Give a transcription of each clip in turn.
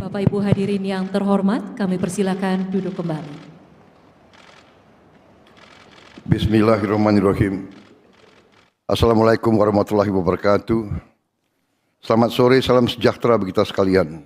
Bapak Ibu hadirin yang terhormat, kami persilakan duduk kembali. Bismillahirrahmanirrahim. Assalamualaikum warahmatullahi wabarakatuh. Selamat sore, salam sejahtera bagi kita sekalian.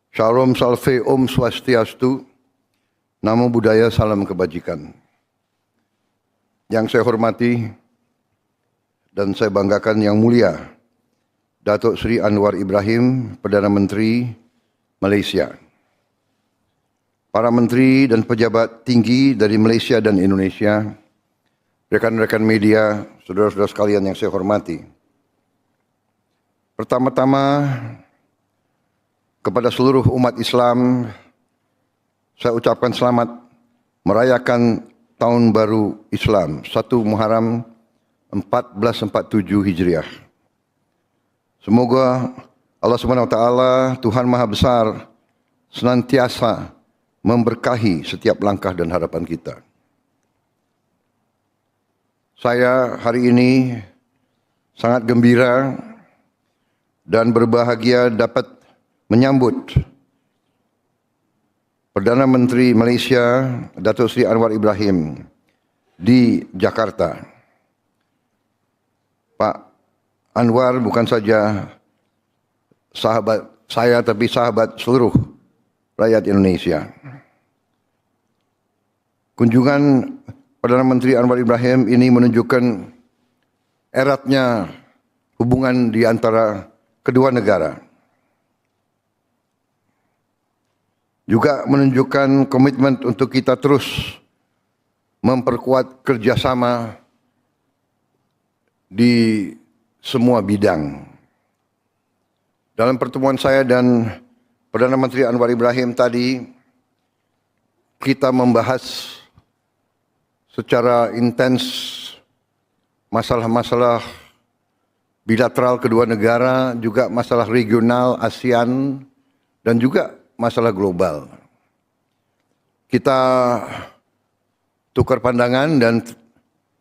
Shalom, salve, om swastiastu. Namo Buddhaya, salam kebajikan. Yang saya hormati dan saya banggakan yang mulia Datuk Seri Anwar Ibrahim, Perdana Menteri Malaysia. Para menteri dan pejabat tinggi dari Malaysia dan Indonesia, rekan-rekan media, saudara-saudara sekalian yang saya hormati. Pertama-tama, kepada seluruh umat Islam, saya ucapkan selamat merayakan Tahun Baru Islam, 1 Muharram 1447 Hijriah. Semoga Allah SWT, Tuhan Maha Besar, senantiasa memberkahi setiap langkah dan harapan kita. Saya hari ini sangat gembira dan berbahagia dapat menyambut Perdana Menteri Malaysia, Datuk Seri Anwar Ibrahim di Jakarta. Pak Anwar bukan saja sahabat saya, tapi sahabat seluruh rakyat Indonesia. Kunjungan Perdana Menteri Anwar Ibrahim ini menunjukkan eratnya hubungan di antara kedua negara. Juga menunjukkan komitmen untuk kita terus memperkuat kerjasama di semua bidang. Dalam pertemuan saya dan Perdana Menteri Anwar Ibrahim tadi, kita membahas secara intens masalah-masalah bilateral kedua negara, juga masalah regional ASEAN, dan juga masalah global. Kita tukar pandangan dan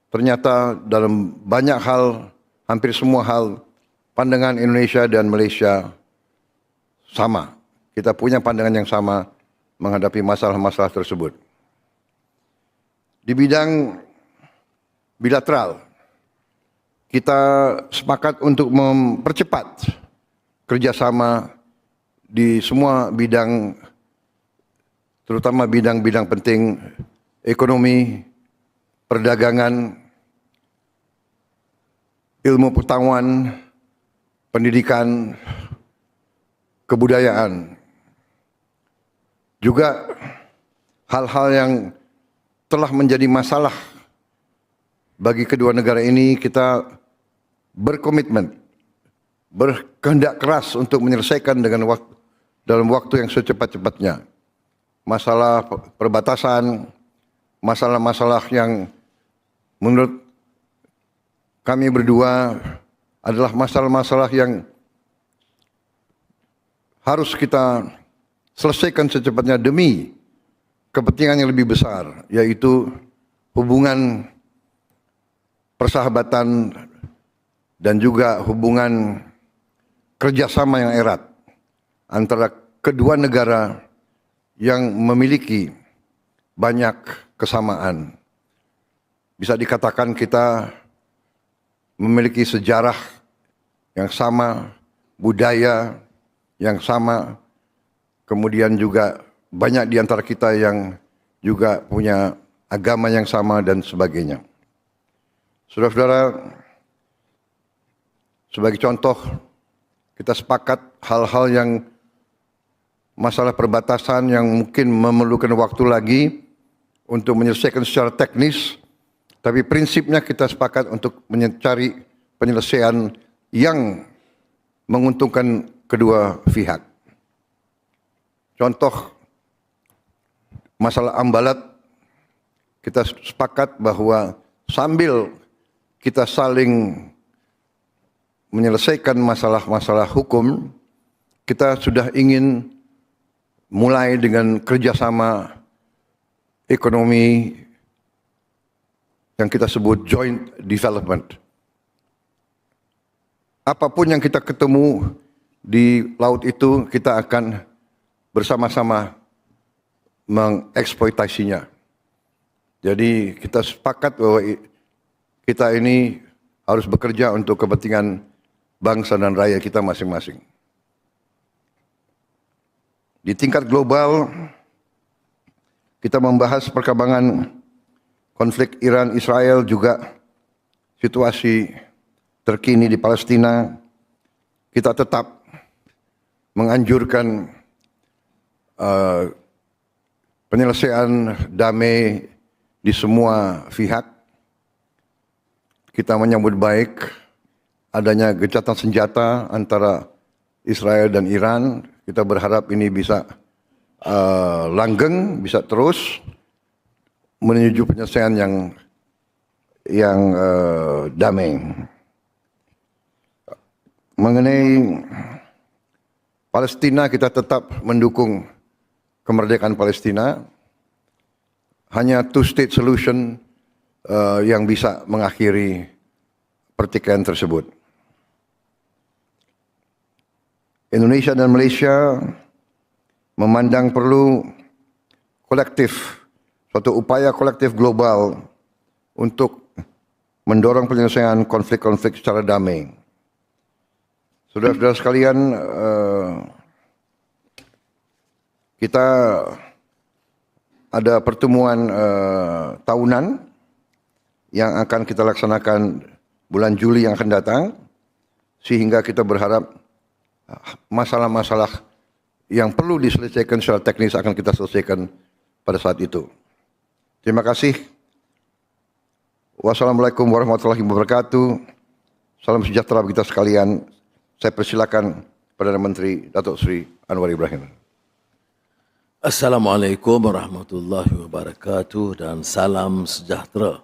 ternyata dalam banyak hal, hampir semua hal, pandangan Indonesia dan Malaysia sama. Kita punya pandangan yang sama menghadapi masalah-masalah tersebut. Di bidang bilateral, kita sepakat untuk mempercepat kerjasama di semua bidang, terutama bidang-bidang penting ekonomi, perdagangan, ilmu pengetahuan, pendidikan, kebudayaan. Juga hal-hal yang telah menjadi masalah bagi kedua negara ini, kita berkomitmen, berkehendak keras untuk menyelesaikan dalam waktu yang secepat-cepatnya. Masalah perbatasan, masalah-masalah yang menurut kami berdua adalah masalah-masalah yang harus kita selesaikan secepatnya demi kepentingan yang lebih besar, yaitu hubungan persahabatan dan juga hubungan kerjasama yang erat antara kedua negara yang memiliki banyak kesamaan. Bisa dikatakan kita memiliki sejarah yang sama, budaya yang sama, kemudian juga banyak di antara kita yang juga punya agama yang sama dan sebagainya. Saudara-saudara, sebagai contoh, kita sepakat hal-hal yang masalah perbatasan yang mungkin memerlukan waktu lagi untuk menyelesaikan secara teknis, tapi prinsipnya kita sepakat untuk mencari penyelesaian yang menguntungkan kedua pihak. Contoh, masalah Ambalat, kita sepakat bahwa sambil kita saling menyelesaikan masalah-masalah hukum, kita sudah ingin mulai dengan kerjasama ekonomi yang kita sebut joint development. Apapun yang kita ketemu di laut itu, kita akan bersama-sama mengeksploitasinya. Jadi kita sepakat bahwa kita ini harus bekerja untuk kepentingan bangsa dan rakyat kita masing-masing. Di tingkat global, kita membahas perkembangan konflik Iran-Israel, juga situasi terkini di Palestina. Kita tetap menganjurkan penyelesaian damai di semua pihak. Kita menyambut baik adanya gencatan senjata antara Israel dan Iran. Kita berharap ini bisa langgeng, bisa terus menuju penyelesaian yang damai. Mengenai Palestina, kita tetap mendukung kemerdekaan Palestina. Hanya two-state solution yang bisa mengakhiri pertikaian tersebut. Indonesia dan Malaysia memandang perlu suatu upaya kolektif global untuk mendorong penyelesaian konflik-konflik secara damai. Saudara-saudara sekalian, kita ada pertemuan tahunan yang akan kita laksanakan bulan Juli yang akan datang, sehingga kita berharap masalah-masalah yang perlu diselesaikan secara teknis akan kita selesaikan pada saat itu. Terima kasih. Wassalamualaikum warahmatullahi wabarakatuh. Salam sejahtera bagi kita sekalian. Saya persilakan Perdana Menteri Datuk Seri Anwar Ibrahim. Assalamualaikum warahmatullahi wabarakatuh dan salam sejahtera.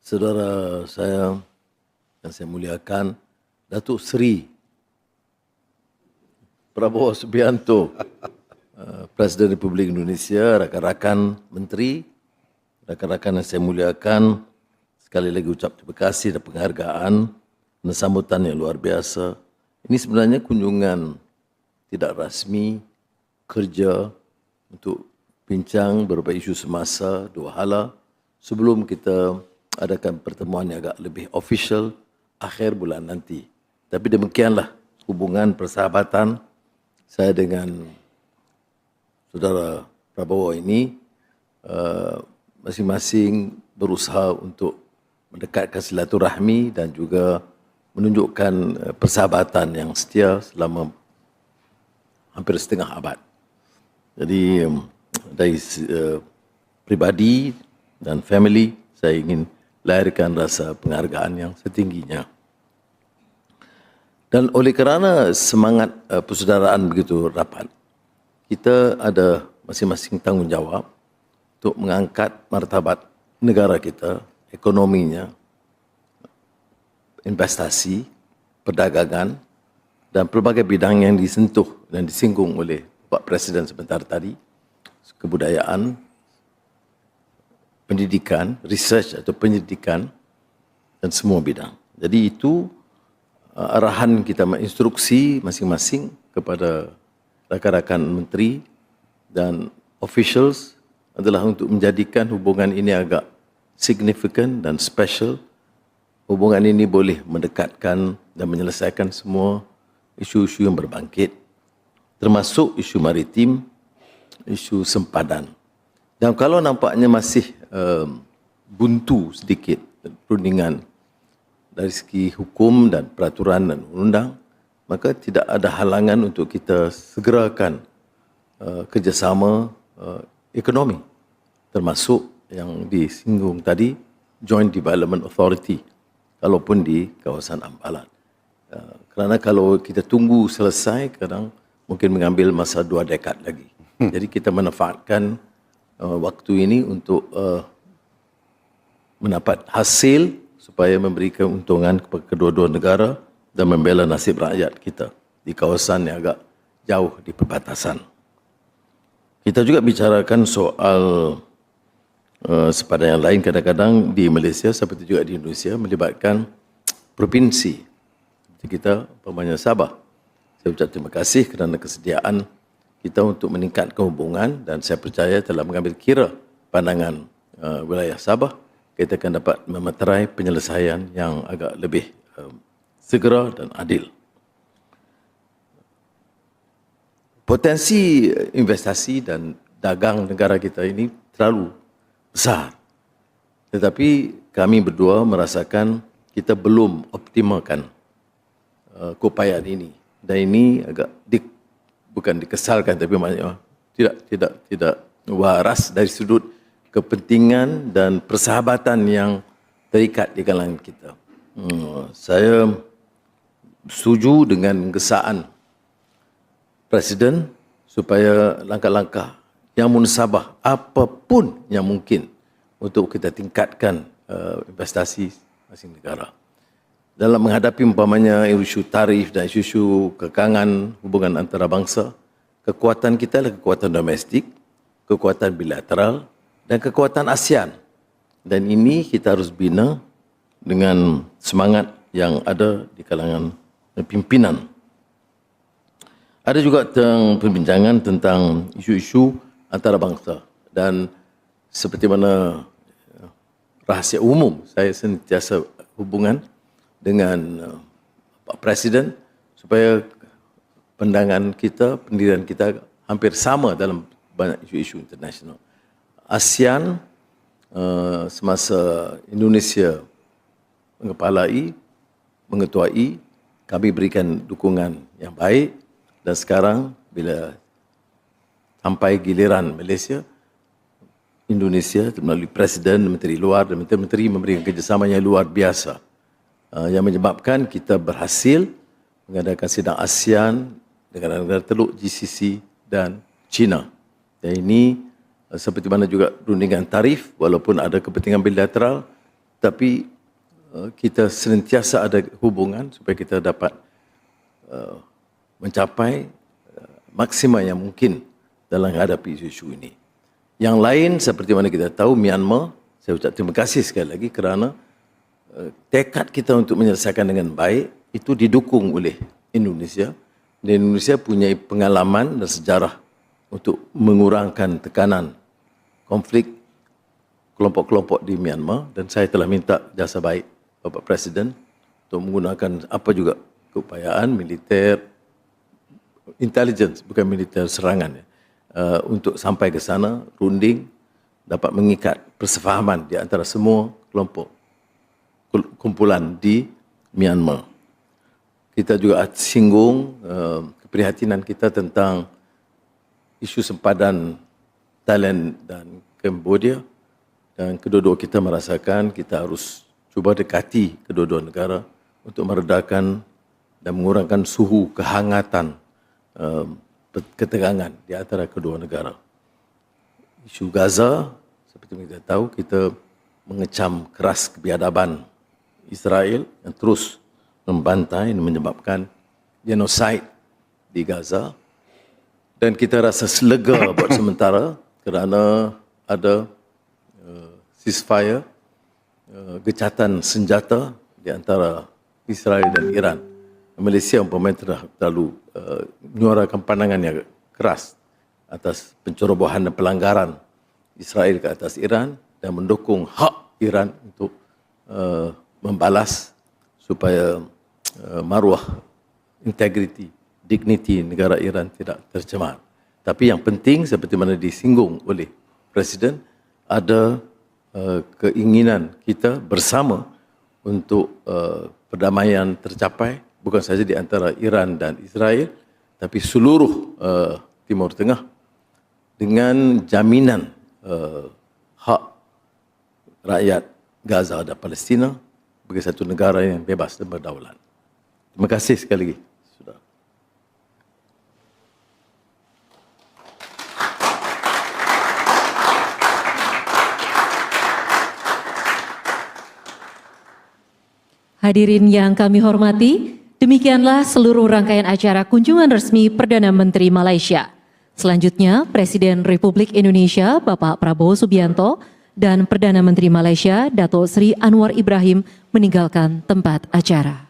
Saudara saya yang saya muliakan, Datuk Seri Prabowo Subianto, Presiden Republik Indonesia, rakan-rakan menteri, rakan-rakan yang saya muliakan, sekali lagi ucap terima kasih dan penghargaan dan sambutan yang luar biasa. Ini sebenarnya kunjungan tidak rasmi kerja untuk bincang beberapa isu semasa, dua hala, sebelum kita adakan pertemuan yang agak lebih official akhir bulan nanti. Tapi demikianlah hubungan persahabatan saya dengan saudara Prabowo ini, masing-masing berusaha untuk mendekatkan silaturahmi dan juga menunjukkan persahabatan yang setia selama hampir setengah abad. Jadi dari pribadi dan family, saya ingin lahirkan rasa penghargaan yang setingginya. Dan oleh kerana semangat persaudaraan begitu rapat, kita ada masing-masing tanggungjawab untuk mengangkat martabat negara kita, ekonominya, investasi, perdagangan, dan pelbagai bidang yang disentuh dan disinggung oleh Pak Presiden sebentar tadi, kebudayaan, pendidikan, research atau penyidikan, dan semua bidang. Jadi itu arahan kita, instruksi masing-masing kepada rakan-rakan menteri dan officials adalah untuk menjadikan hubungan ini agak signifikan dan special. Hubungan ini boleh mendekatkan dan menyelesaikan semua isu-isu yang berbangkit, termasuk isu maritim, isu sempadan. Dan kalau nampaknya masih buntu sedikit perundingan dari segi hukum dan peraturan dan undang, maka tidak ada halangan untuk kita segerakan kerjasama ekonomi, termasuk yang disinggung tadi, Joint Development Authority, kalaupun di kawasan Ambalan. Kerana kalau kita tunggu selesai, kadang mungkin mengambil masa 2 dekad lagi. Jadi kita manfaatkan waktu ini untuk mendapat hasil supaya memberi keuntungan kepada kedua-dua negara dan membela nasib rakyat kita di kawasan yang agak jauh di perbatasan. Kita juga bicarakan soal sepadan yang lain, kadang-kadang di Malaysia seperti juga di Indonesia melibatkan provinsi. Seperti kita, umpamanya Sabah. Saya ucap terima kasih kerana kesediaan kita untuk meningkatkan hubungan, dan saya percaya telah mengambil kira pandangan wilayah Sabah, kita akan dapat memeterai penyelesaian yang agak lebih segera dan adil. Potensi investasi dan dagang negara kita ini terlalu besar. Tetapi kami berdua merasakan kita belum optimalkan keupayaan ini. Dan ini agak bukan dikesalkan, tapi maknanya tidak waras dari sudut kepentingan dan persahabatan yang terikat di kalangan kita. Saya setuju dengan gesaan Presiden supaya langkah-langkah yang munasabah apapun yang mungkin untuk kita tingkatkan investasi masing negara. Dalam menghadapi umpamanya isu tarif dan isu kekangan hubungan antarabangsa, kekuatan kita adalah kekuatan domestik, kekuatan bilateral dan kekuatan ASEAN. Dan ini kita harus bina dengan semangat yang ada di kalangan pimpinan. Ada juga perbincangan tentang isu-isu antarabangsa, dan seperti mana rahasia umum, saya sentiasa hubungan dengan Pak Presiden supaya pandangan kita, pendirian kita hampir sama dalam banyak isu-isu internasional. ASEAN semasa Indonesia mengetuai, kami berikan dukungan yang baik, dan sekarang bila sampai giliran Malaysia, Indonesia melalui Presiden, Menteri Luar dan Menteri-Menteri memberikan kerjasama yang luar biasa, yang menyebabkan kita berhasil mengadakan sidang ASEAN dengan negara Teluk, GCC dan China. Dan ini seperti mana juga rundingan tarif, walaupun ada kepentingan bilateral, tapi kita senantiasa ada hubungan supaya kita dapat mencapai maksima yang mungkin dalam menghadapi isu-isu ini. Yang lain seperti mana kita tahu, Myanmar, saya ucap terima kasih sekali lagi kerana tekad kita untuk menyelesaikan dengan baik itu didukung oleh Indonesia. Dan Indonesia punya pengalaman dan sejarah untuk mengurangkan tekanan konflik kelompok-kelompok di Myanmar, dan saya telah minta jasa baik Bapak Presiden untuk menggunakan apa juga keupayaan militer, intelligence, bukan militer serangan, untuk sampai ke sana, runding, dapat mengikat persefahaman di antara semua kelompok kumpulan di Myanmar. Kita juga singgung keprihatinan kita tentang isu sempadan Thailand dan Cambodia, dan kedua-dua kita merasakan kita harus cuba dekati kedua-dua negara untuk meredakan dan mengurangkan suhu kehangatan ketegangan di antara kedua negara. Isu Gaza, seperti kita tahu, kita mengecam keras kebiadaban Israel yang terus membantai dan menyebabkan genosid di Gaza, dan kita rasa selega buat sementara kerana ada ceasefire, gecatan senjata di antara Israel dan Iran. Malaysia umpamanya terlalu menyuarakan pandangan yang keras atas pencerobohan dan pelanggaran Israel ke atas Iran, dan mendukung hak Iran untuk membalas supaya maruah, integriti, dignity negara Iran tidak tercemar. Tapi yang penting seperti mana disinggung oleh Presiden, ada keinginan kita bersama untuk perdamaian tercapai, bukan saja di antara Iran dan Israel, tapi seluruh Timur Tengah, dengan jaminan hak rakyat Gaza dan Palestina sebagai satu negara yang bebas dan berdaulat. Terima kasih sekali lagi. Hadirin yang kami hormati, demikianlah seluruh rangkaian acara kunjungan resmi Perdana Menteri Malaysia. Selanjutnya, Presiden Republik Indonesia Bapak Prabowo Subianto dan Perdana Menteri Malaysia Dato' Sri Anwar Ibrahim meninggalkan tempat acara.